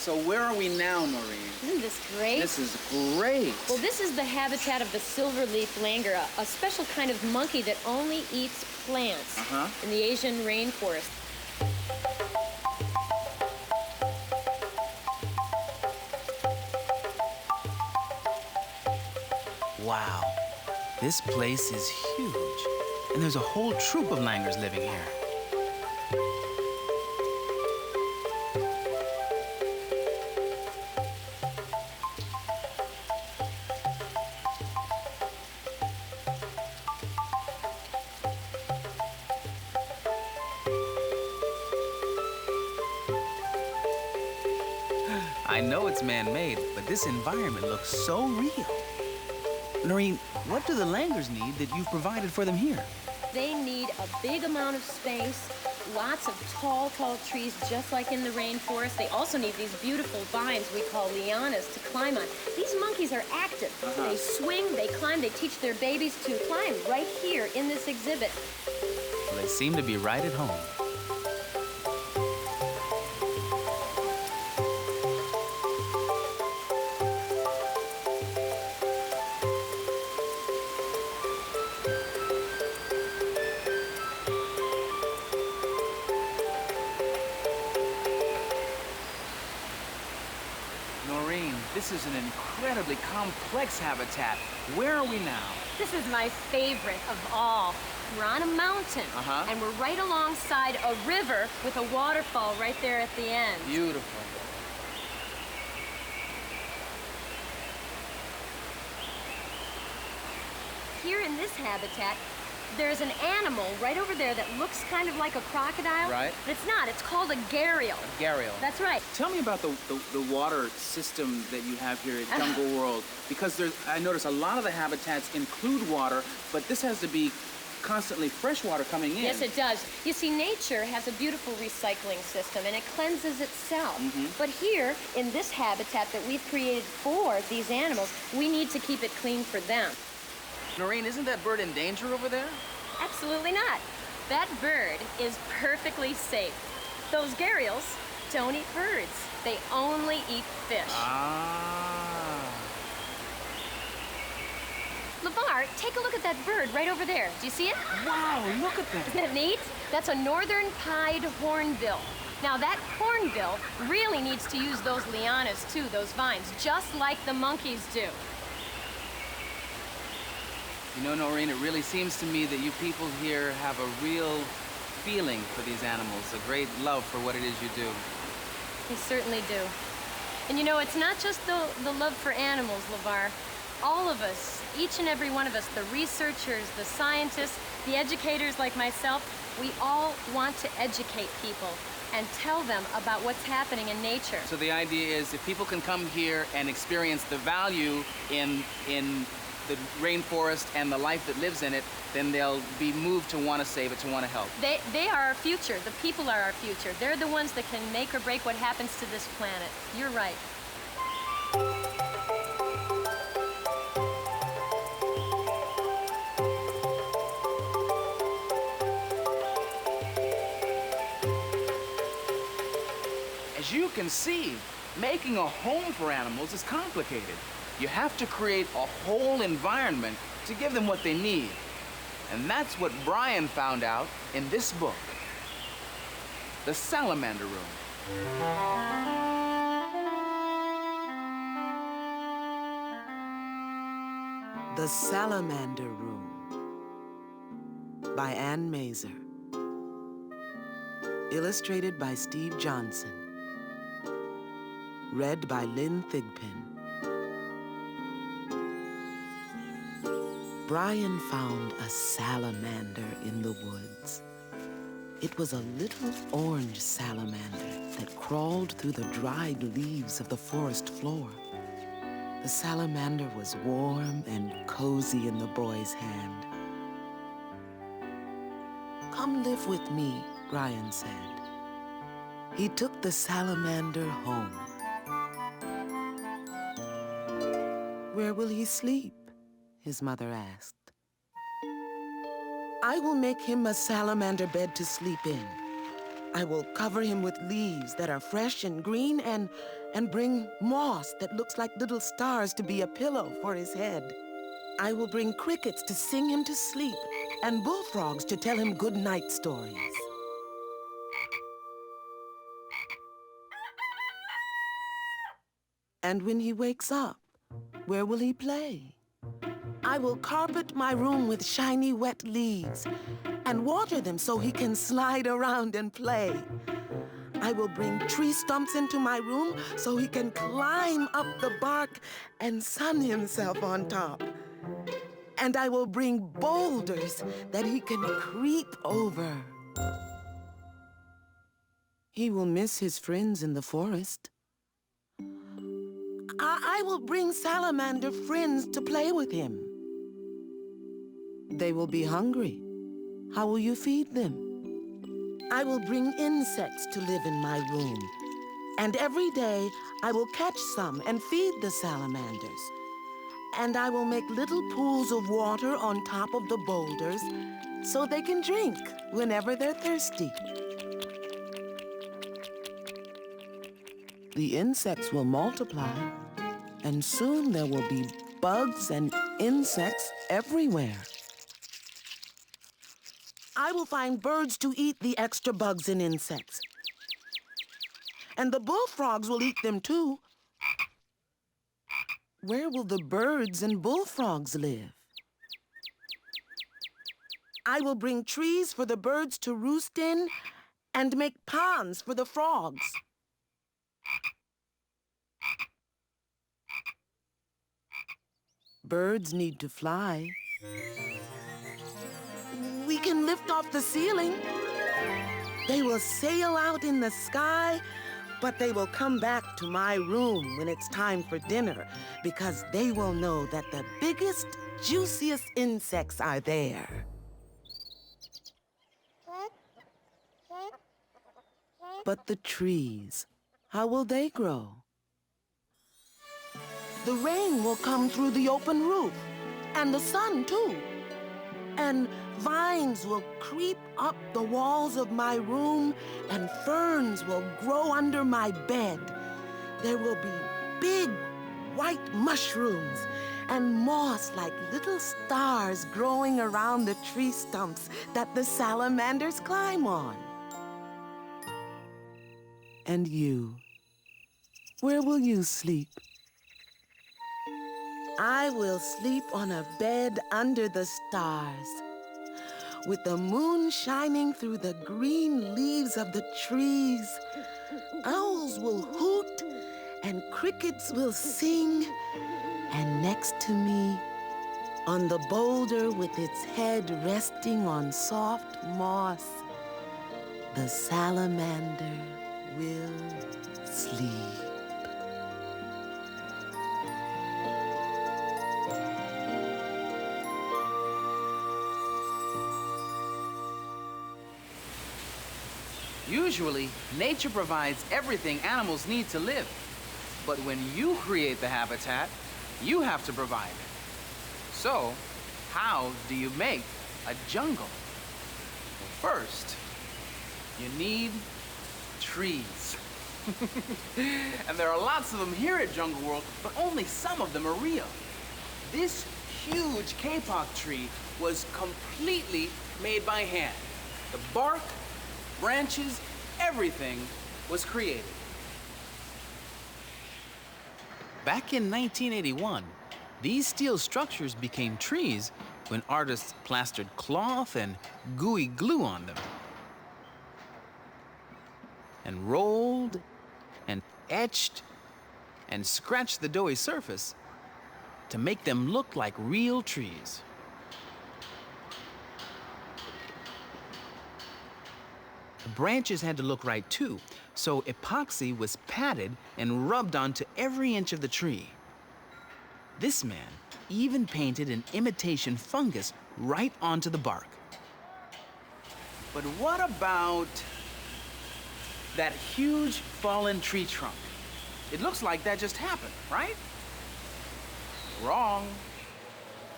So where are we now, Noreen? Isn't this great? This is great. Well, this is the habitat of the silverleaf langur, a special kind of monkey that only eats plants in the Asian rainforest. Wow, this place is huge. And there's a whole troop of langurs living here. I know it's man-made, but this environment looks so real. Noreen, what do the langurs need that you've provided for them here? They need a big amount of space, lots of tall trees, just like in the rainforest. They also need these beautiful vines we call lianas to climb on. These monkeys are active. They swing, they climb, they teach their babies to climb right here in this exhibit. Well, they seem to be right at home. Noreen, this is an incredibly complex habitat. Where are we now? This is my favorite of all. We're on a mountain, and we're right alongside a river with a waterfall right there at the end. Beautiful. Here in this habitat, there's an animal right over there that looks kind of like a crocodile. Right. But it's not. It's called a gharial. A gharial. That's right. Tell me about the water system that you have here at Jungle World, because I notice a lot of the habitats include water, but this has to be constantly fresh water coming in. Yes, it does. You see, nature has a beautiful recycling system, and it cleanses itself. But here, in this habitat that we've created for these animals, we need to keep it clean for them. Noreen, isn't that bird in danger over there? Absolutely not. That bird is perfectly safe. Those gharials don't eat birds. They only eat fish. LeVar, take a look at that bird right over there. Do you see it? Wow, look at that. Isn't it neat? That's a northern pied hornbill. Now, that hornbill really needs to use those lianas, too, those vines, just like the monkeys do. You know, Noreen, it really seems to me that you people here have a real feeling for these animals, a great love for what it is you do. We certainly do. And you know, it's not just the love for animals, LeVar. All of us, each and every one of us, the researchers, the scientists, the educators like myself, we all want to educate people and tell them about what's happening in nature. So the idea is if people can come here and experience the value in the rainforest and the life that lives in it, then they'll be moved to want to save it, to want to help. They are our future. The people are our future. They're the ones that can make or break what happens to this planet. You're right. As you can see, making a home for animals is complicated. You have to create a whole environment to give them what they need. And that's what Brian found out in this book, The Salamander Room. The Salamander Room by Ann Mazer. Illustrated by Steve Johnson. Read by Lynne Thigpen. Brian found a salamander in the woods. It was a little orange salamander that crawled through the dried leaves of the forest floor. The salamander was warm and cozy in the boy's hand. "Come live with me," Brian said. He took the salamander home. "Where will he sleep?" his mother asked. "I will make him a salamander bed to sleep in. I will cover him with leaves that are fresh and green and bring moss that looks like little stars to be a pillow for his head. I will bring crickets to sing him to sleep and bullfrogs to tell him good night stories. And when he wakes up, where will he play? I will carpet my room with shiny wet leaves and water them so he can slide around and play. I will bring tree stumps into my room so he can climb up the bark and sun himself on top. And I will bring boulders that he can creep over. He will miss his friends in the forest. I will bring salamander friends to play with him. They will be hungry. How will you feed them? I will bring insects to live in my room. And every day, I will catch some and feed the salamanders. And I will make little pools of water on top of the boulders so they can drink whenever they're thirsty. The insects will multiply, and soon there will be bugs and insects everywhere. I will find birds to eat the extra bugs and insects. And the bullfrogs will eat them too. Where will the birds and bullfrogs live? I will bring trees for the birds to roost in and make ponds for the frogs. Birds need to fly. We can lift off the ceiling. They will sail out in the sky, but they will come back to my room when it's time for dinner because they will know that the biggest, juiciest insects are there. But the trees, how will they grow? The rain will come through the open roof, and the sun too. And vines will creep up the walls of my room, and ferns will grow under my bed. There will be big white mushrooms and moss like little stars growing around the tree stumps that the salamanders climb on. And you, where will you sleep? I will sleep on a bed under the stars, with the moon shining through the green leaves of the trees. Owls will hoot, and crickets will sing, and next to me, on the boulder with its head resting on soft moss, the salamander will sleep. Usually, nature provides everything animals need to live. But when you create the habitat, you have to provide it. So, how do you make a jungle? First, you need trees. And there are lots of them here at Jungle World, but only some of them are real. This huge kapok tree was completely made by hand. The bark, branches, everything was created. Back in 1981, these steel structures became trees when artists plastered cloth and gooey glue on them, and rolled and etched and scratched the doughy surface to make them look like real trees. The branches had to look right too, so epoxy was patted and rubbed onto every inch of the tree. This man even painted an imitation fungus right onto the bark. But what about that huge fallen tree trunk? It looks like that just happened, right? Wrong.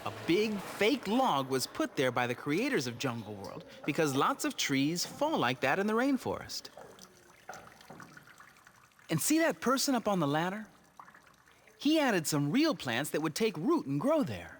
A big fake log was put there by the creators of Jungle World because lots of trees fall like that in the rainforest. And see that person up on the ladder? He added some real plants that would take root and grow there.